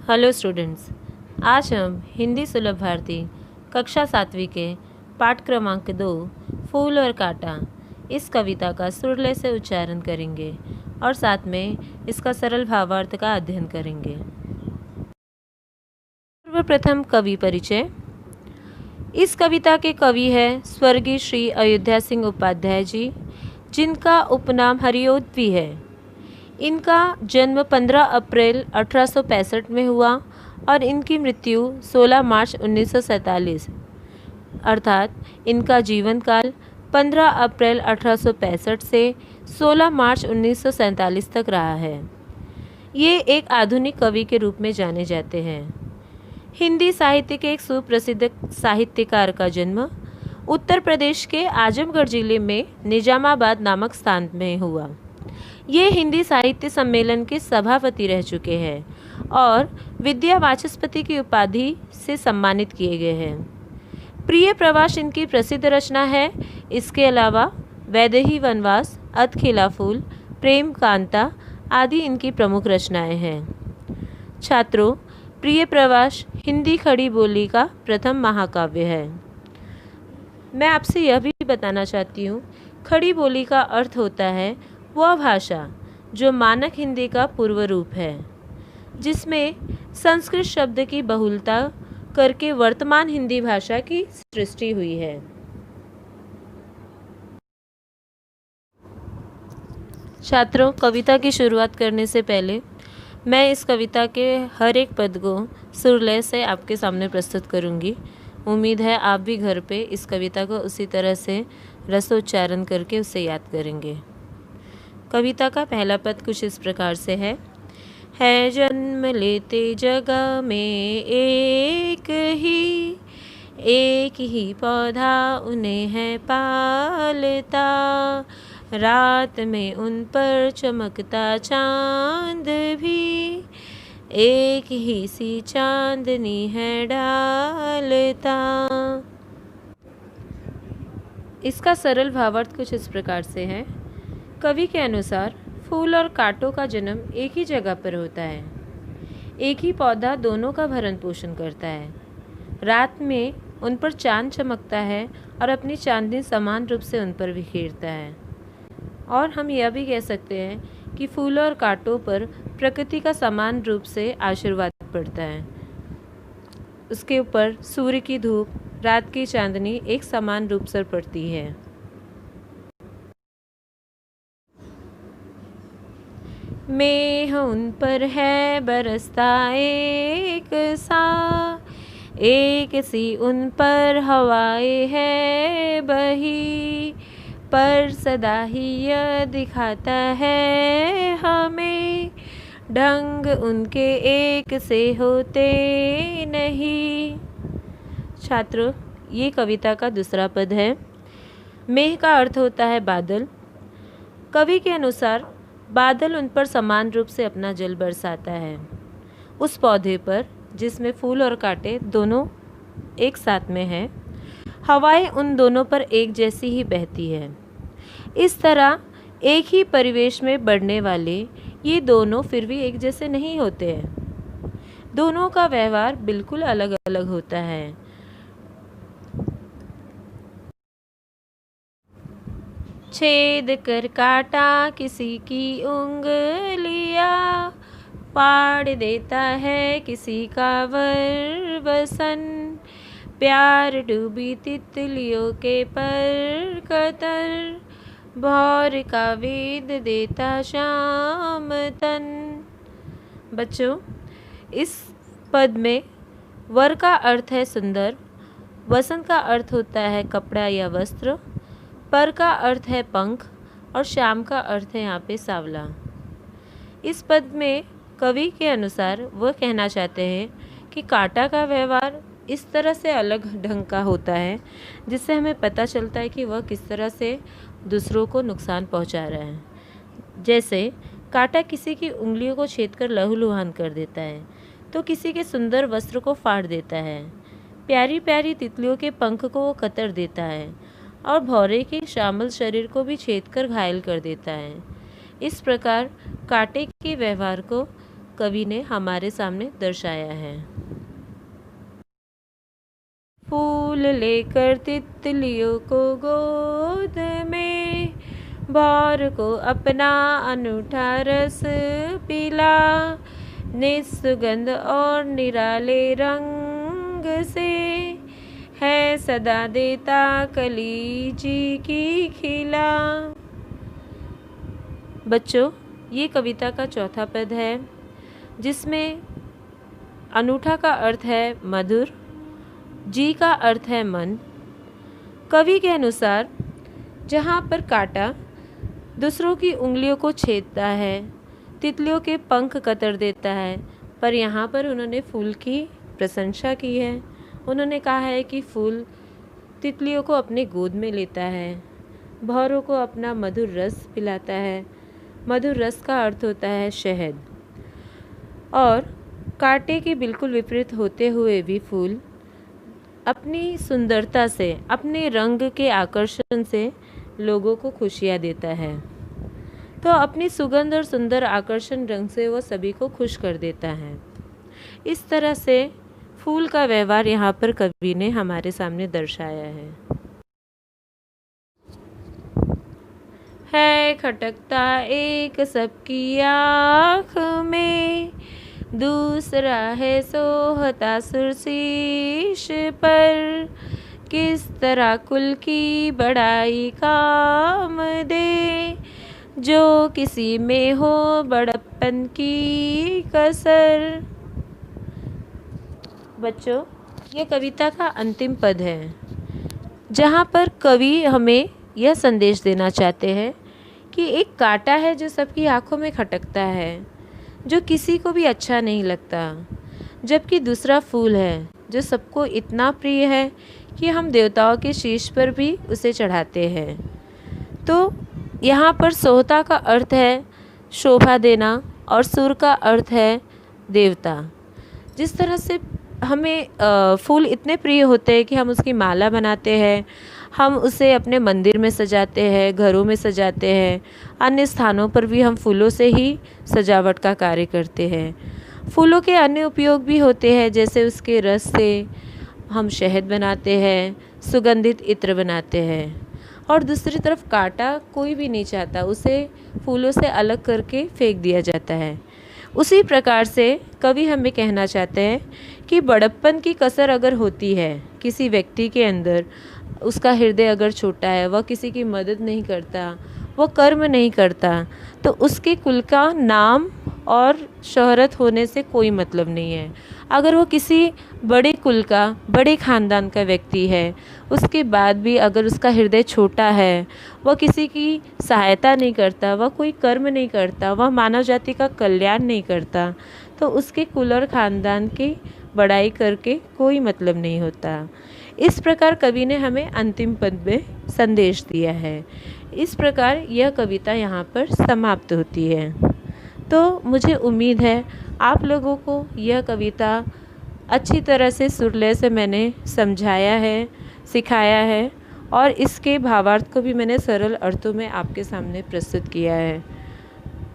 Hello students, आज हम हिंदी सुलभ भारती कक्षा 7वीं के पाठ क्रमांक 2 फूल और कांटा इस कविता का सुरलय से उच्चारण करेंगे और साथ में इसका सरल भावार्थ का अध्ययन करेंगे। सर्वप्रथम कवि परिचय। इस कविता के कवि हैं स्वर्गीय श्री अयोध्या सिंह उपाध्याय जी, जिनका उपनाम हरिओद्वी है। इनका जन्म 15 अप्रैल 1865 में हुआ और इनकी मृत्यु 16 मार्च 1947 अर्थात इनका जीवन काल 15 अप्रैल 1865 से 16 मार्च 1947 तक रहा है। ये एक आधुनिक कवि के रूप में जाने जाते हैं। हिंदी साहित्य के एक सुप्रसिद्ध साहित्यकार का जन्म उत्तर प्रदेश के आजमगढ़ जिले में निजामाबाद नामक स्थान में हुआ। ये हिंदी साहित्य सम्मेलन के सभापति रह चुके हैं और विद्या वाचस्पति की उपाधि से सम्मानित किए गए हैं। प्रिय प्रवास इनकी प्रसिद्ध रचना है। इसके अलावा वैदेही वनवास, अधखिला फूल, प्रेम कांता आदि इनकी प्रमुख रचनाएं हैं। छात्रों, प्रिय प्रवास हिंदी खड़ी बोली का प्रथम महाकाव्य है। मैं आपसे यह भी बताना चाहती हूँ, खड़ी बोली का अर्थ होता है वह भाषा जो मानक हिंदी का पूर्व रूप है, जिसमें संस्कृत शब्द की बहुलता करके वर्तमान हिंदी भाषा की सृष्टि हुई है। छात्रों, कविता की शुरुआत करने से पहले मैं इस कविता के हर एक पद को सुरलय से आपके सामने प्रस्तुत करूंगी। उम्मीद है आप भी घर पे इस कविता को उसी तरह से रसोच्चारण करके उसे याद करेंगे। कविता का पहला पद कुछ इस प्रकार से है जन्म लेते जगह में एक ही पौधा उन्हें है पालता, रात में उन पर चमकता चांद भी एक ही सी चांदनी है डालता। इसका सरल भावार्थ कुछ इस प्रकार से है। कवि के अनुसार फूल और कांटों का जन्म एक ही जगह पर होता है। एक ही पौधा दोनों का भरण पोषण करता है। रात में उन पर चांद चमकता है और अपनी चांदनी समान रूप से उन पर बिखेरता है। और हम यह भी कह सकते हैं कि फूल और कांटों पर प्रकृति का समान रूप से आशीर्वाद पड़ता है। उसके ऊपर सूर्य की धूप, रात की चांदनी एक समान रूप से पड़ती है। मेह उन पर है बरसता एक सा, एक सी उन पर हवाएं है बही, पर सदा ही यह दिखाता है हमें ढंग उनके एक से होते नहीं। छात्रों, ये कविता का दूसरा पद है। मेह का अर्थ होता है बादल। कवि के अनुसार बादल उन पर समान रूप से अपना जल बरसाता है। उस पौधे पर जिसमें फूल और कांटे दोनों एक साथ में हैं, हवाएं उन दोनों पर एक जैसी ही बहती है। इस तरह एक ही परिवेश में बढ़ने वाले ये दोनों फिर भी एक जैसे नहीं होते हैं। दोनों का व्यवहार बिल्कुल अलग अलग होता है। छेद कर काटा किसी की उंगलियां, पाड़ देता है किसी का वरवसन, प्यार डूबी तितलियों के पर कतर, भौर का वेद देता शाम तन। बच्चों, इस पद में वर का अर्थ है सुंदर, वसन का अर्थ होता है कपड़ा या वस्त्र, पर का अर्थ है पंख और श्याम का अर्थ है यहाँ पे सांवला। इस पद में कवि के अनुसार वह कहना चाहते हैं कि कांटा का व्यवहार इस तरह से अलग ढंग का होता है जिससे हमें पता चलता है कि वह किस तरह से दूसरों को नुकसान पहुंचा रहा है। जैसे कांटा किसी की उंगलियों को छेद कर लहूलुहान कर देता है, तो किसी के सुंदर वस्त्र को फाड़ देता है, प्यारी प्यारी तितलियों के पंख को वो कतर देता है और भौरे के श्यामल शरीर को भी छेद कर घायल कर देता है। इस प्रकार कांटे के व्यवहार को कवि ने हमारे सामने दर्शाया है। फूल लेकर तितलियों को गोद में, भौर को अपना अनूठा रस पिला, निस्सुगंध और निराले रंग से, है सदा देता कली जी की खिला। बच्चों, ये कविता का चौथा पद है, जिसमें अनूठा का अर्थ है मधुर, जी का अर्थ है मन। कवि के अनुसार जहाँ पर कांटा दूसरों की उंगलियों को छेदता है, तितलियों के पंख कतर देता है, पर यहाँ पर उन्होंने फूल की प्रशंसा की है। उन्होंने कहा है कि फूल तितलियों को अपने गोद में लेता है, भौरों को अपना मधुर रस पिलाता है। मधुर रस का अर्थ होता है शहद। और कांटे के बिल्कुल विपरीत होते हुए भी फूल अपनी सुंदरता से, अपने रंग के आकर्षण से लोगों को खुशियाँ देता है। तो अपनी सुगंध और सुंदर आकर्षण रंग से वो सभी को खुश कर देता है। इस तरह से फूल का व्यवहार यहाँ पर कवि ने हमारे सामने दर्शाया है खटकता एक सबकी आँख में, दूसरा है सोहता सुरशीश पर, किस तरह कुल की बड़ाई काम दे, जो किसी में हो बड़प्पन की कसर। बच्चों, ये कविता का अंतिम पद है, जहाँ पर कवि हमें यह संदेश देना चाहते हैं कि एक कांटा है जो सबकी आंखों में खटकता है, जो किसी को भी अच्छा नहीं लगता, जबकि दूसरा फूल है जो सबको इतना प्रिय है कि हम देवताओं के शीश पर भी उसे चढ़ाते हैं। तो यहाँ पर सोहता का अर्थ है शोभा देना और सुर का अर्थ है देवता। जिस तरह से हमें फूल इतने प्रिय होते हैं कि हम उसकी माला बनाते हैं, हम उसे अपने मंदिर में सजाते हैं, घरों में सजाते हैं, अन्य स्थानों पर भी हम फूलों से ही सजावट का कार्य करते हैं। फूलों के अन्य उपयोग भी होते हैं, जैसे उसके रस से हम शहद बनाते हैं, सुगंधित इत्र बनाते हैं। और दूसरी तरफ कांटा कोई भी नहीं चाहता, उसे फूलों से अलग करके फेंक दिया जाता है। उसी प्रकार से कवि हमें कहना चाहते हैं कि बड़प्पन की कसर अगर होती है किसी व्यक्ति के अंदर, उसका हृदय अगर छोटा है, वह किसी की मदद नहीं करता, वह कर्म नहीं करता, तो उसके कुल का नाम और शोहरत होने से कोई मतलब नहीं है। अगर वो किसी बड़े कुल का, बड़े ख़ानदान का व्यक्ति है, उसके बाद भी अगर उसका हृदय छोटा है, वह किसी की सहायता नहीं करता, वह कोई कर्म नहीं करता, वह मानव जाति का कल्याण नहीं करता, तो उसके कुल और ख़ानदान की बड़ाई करके कोई मतलब नहीं होता। इस प्रकार कवि ने हमें अंतिम पद में संदेश दिया है। इस प्रकार यह कविता यहाँ पर समाप्त होती है। तो मुझे उम्मीद है आप लोगों को यह कविता अच्छी तरह से सुरलय से मैंने समझाया है, सिखाया है, और इसके भावार्थ को भी मैंने सरल अर्थों में आपके सामने प्रस्तुत किया है।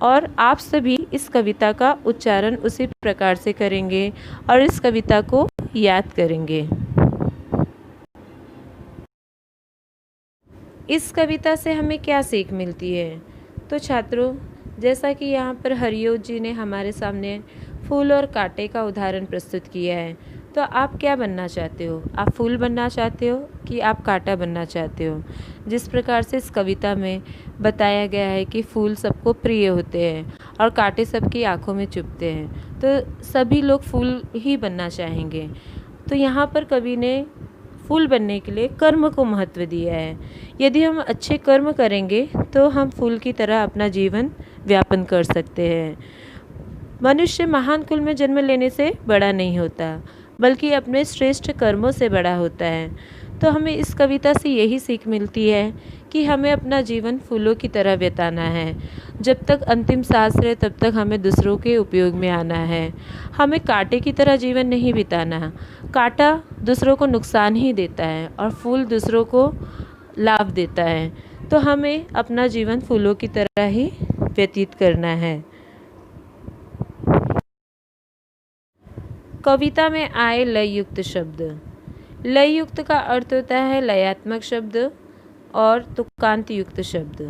और आप सभी इस कविता का उच्चारण उसी प्रकार से करेंगे और इस कविता को याद करेंगे। इस कविता से हमें क्या सीख मिलती है? तो छात्रों, जैसा कि यहाँ पर हरियोत जी ने हमारे सामने फूल और कांटे का उदाहरण प्रस्तुत किया है, तो आप क्या बनना चाहते हो? आप फूल बनना चाहते हो कि आप कांटा बनना चाहते हो? जिस प्रकार से इस कविता में बताया गया है कि फूल सबको प्रिय होते हैं और कांटे सबकी आंखों में चुभते हैं, तो सभी लोग फूल ही बनना चाहेंगे। तो यहाँ पर कवि ने फूल बनने के लिए कर्म को महत्व दिया है। यदि हम अच्छे कर्म करेंगे तो हम फूल की तरह अपना जीवन व्यापन कर सकते हैं। मनुष्य महान कुल में जन्म लेने से बड़ा नहीं होता, बल्कि अपने श्रेष्ठ कर्मों से बड़ा होता है। तो हमें इस कविता से यही सीख मिलती है कि हमें अपना जीवन फूलों की तरह बिताना है। जब तक अंतिम सांस रहे तब तक हमें दूसरों के उपयोग में आना है। हमें कांटे की तरह जीवन नहीं बिताना। कांटा दूसरों को नुकसान ही देता है और फूल दूसरों को लाभ देता है। तो हमें अपना जीवन फूलों की तरह ही व्यतीत करना है। कविता में आए लय युक्त शब्द। लय युक्त का अर्थ होता है लयात्मक शब्द और तुकांत युक्त शब्द।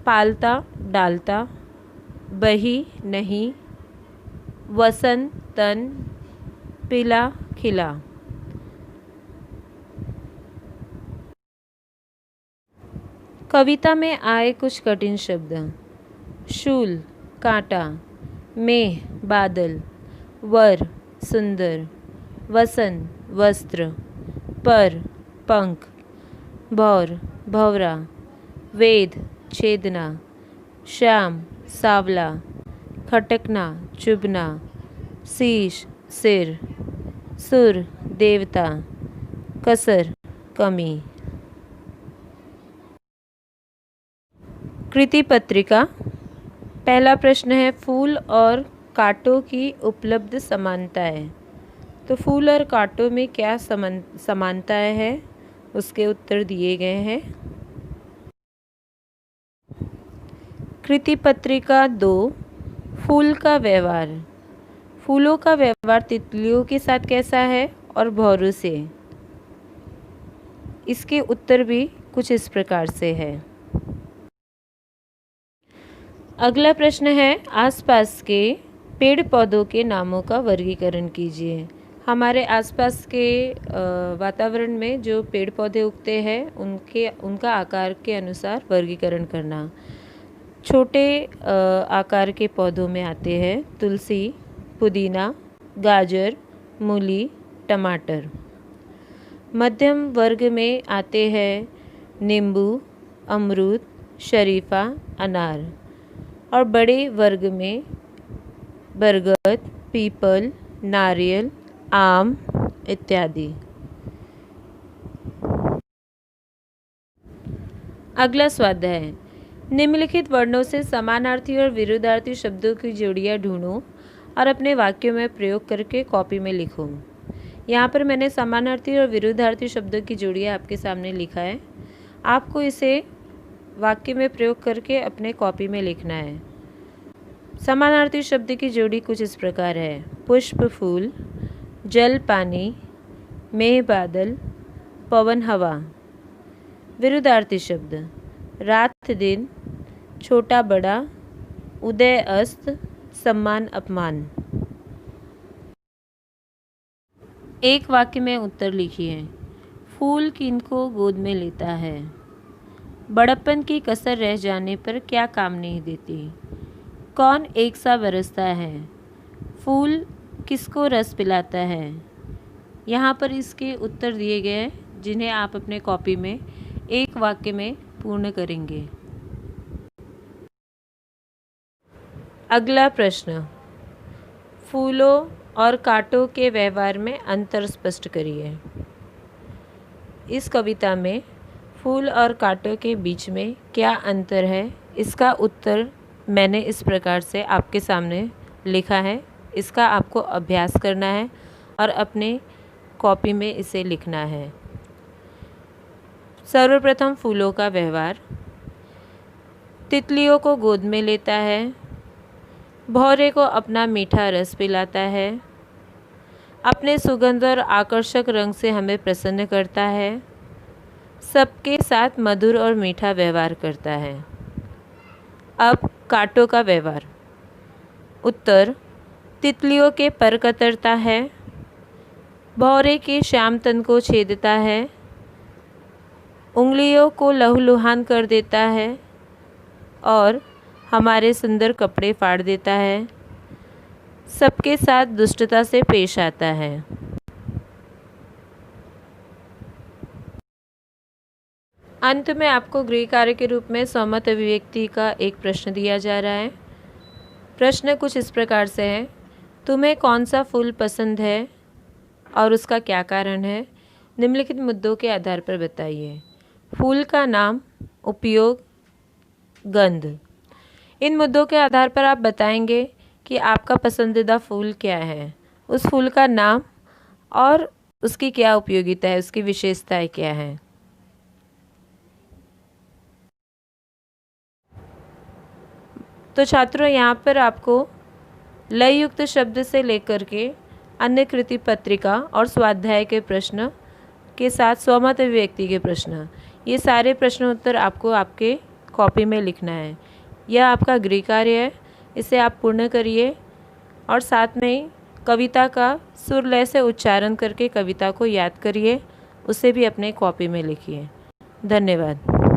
पालता, डालता, बही, नहीं, वसन, तन, पिला, खिला। कविता में आए कुछ कठिन शब्द। शूल, कांटा, मेह, बादल, वर, सुंदर, वसन, वस्त्र, पर, पंख, भौर, भौरा, वेद, छेदना, श्याम, सावला, खटकना, चुभना, शीश, सिर, सुर, देवता, कसर, कमी। कृति पत्रिका। पहला प्रश्न है फूल और कांटों की उपलब्ध समानताएं। तो फूल और कांटों में क्या समानताएं हैं उसके उत्तर दिए गए हैं। कृति पत्रिका 2, फूल का व्यवहार। फूलों का व्यवहार तितलियों के साथ कैसा है और भौरों से। इसके उत्तर भी कुछ इस प्रकार से है। अगला प्रश्न है आसपास के पेड़ पौधों के नामों का वर्गीकरण कीजिए। हमारे आसपास के वातावरण में जो पेड़ पौधे उगते हैं उनका आकार के अनुसार वर्गीकरण करना। छोटे आकार के पौधों में आते हैं तुलसी, पुदीना, गाजर, मूली, टमाटर। मध्यम वर्ग में आते हैं नींबू, अमरूद, शरीफा, अनार। और बड़े वर्ग में बरगद, पीपल, नारियल, आम इत्यादि। अगला स्वाध्याय है निम्नलिखित वर्णों से समानार्थी और विरुद्धार्थी शब्दों की जोड़ियां ढूंढो और अपने वाक्यों में प्रयोग करके कॉपी में लिखो। यहाँ पर मैंने समानार्थी और विरुद्धार्थी शब्दों की जोड़ियां आपके सामने लिखा है। आपको इसे वाक्य में प्रयोग करके अपने कॉपी में लिखना है। समानार्थी शब्द की जोड़ी कुछ इस प्रकार है पुष्प फूल, जल पानी, मेह बादल, पवन हवा। विरुद्धार्थी शब्द रात दिन, छोटा बड़ा, उदय अस्त, सम्मान अपमान। एक वाक्य में उत्तर लिखिए। फूल किनको गोद में लेता है। बड़प्पन की कसर रह जाने पर क्या काम नहीं देती। कौन एक सा बरसता है। फूल किसको रस पिलाता है। यहाँ पर इसके उत्तर दिए गए हैं जिन्हें आप अपने कॉपी में एक वाक्य में पूर्ण करेंगे। अगला प्रश्न फूलों और कांटों के व्यवहार में अंतर स्पष्ट करिए। इस कविता में फूल और कांटों के बीच में क्या अंतर है इसका उत्तर मैंने इस प्रकार से आपके सामने लिखा है। इसका आपको अभ्यास करना है और अपने कॉपी में इसे लिखना है। सर्वप्रथम फूलों का व्यवहार। तितलियों को गोद में लेता है। भौरे को अपना मीठा रस पिलाता है। अपने सुगंध और आकर्षक रंग से हमें प्रसन्न करता है। सबके साथ मधुर और मीठा व्यवहार करता है। अब कांटों का व्यवहार। उत्तर तितलियों के पर कतरता है। भौरे के श्याम तन को छेदता है। उंगलियों को लहूलुहान कर देता है और हमारे सुंदर कपड़े फाड़ देता है। सबके साथ दुष्टता से पेश आता है। अंत में आपको गृह कार्य के रूप में सहमत अभिव्यक्ति का एक प्रश्न दिया जा रहा है। प्रश्न कुछ इस प्रकार से है तुम्हें कौन सा फूल पसंद है और उसका क्या कारण है। निम्नलिखित मुद्दों के आधार पर बताइए। फूल का नाम, उपयोग, गंध। इन मुद्दों के आधार पर आप बताएंगे कि आपका पसंदीदा फूल क्या है, उस फूल का नाम और उसकी क्या उपयोगिता है, उसकी विशेषताएं क्या है। तो छात्रों यहाँ पर आपको लय युक्त शब्द से लेकर के अन्य कृति पत्रिका और स्वाध्याय के प्रश्न के साथ स्वमत अभिव्यक्ति के प्रश्न, ये सारे प्रश्न उत्तर आपको आपके कॉपी में लिखना है। यह आपका गृह कार्य है, इसे आप पूर्ण करिए और साथ में ही कविता का सुर लय से उच्चारण करके कविता को याद करिए, उसे भी अपने कॉपी में लिखिए। धन्यवाद।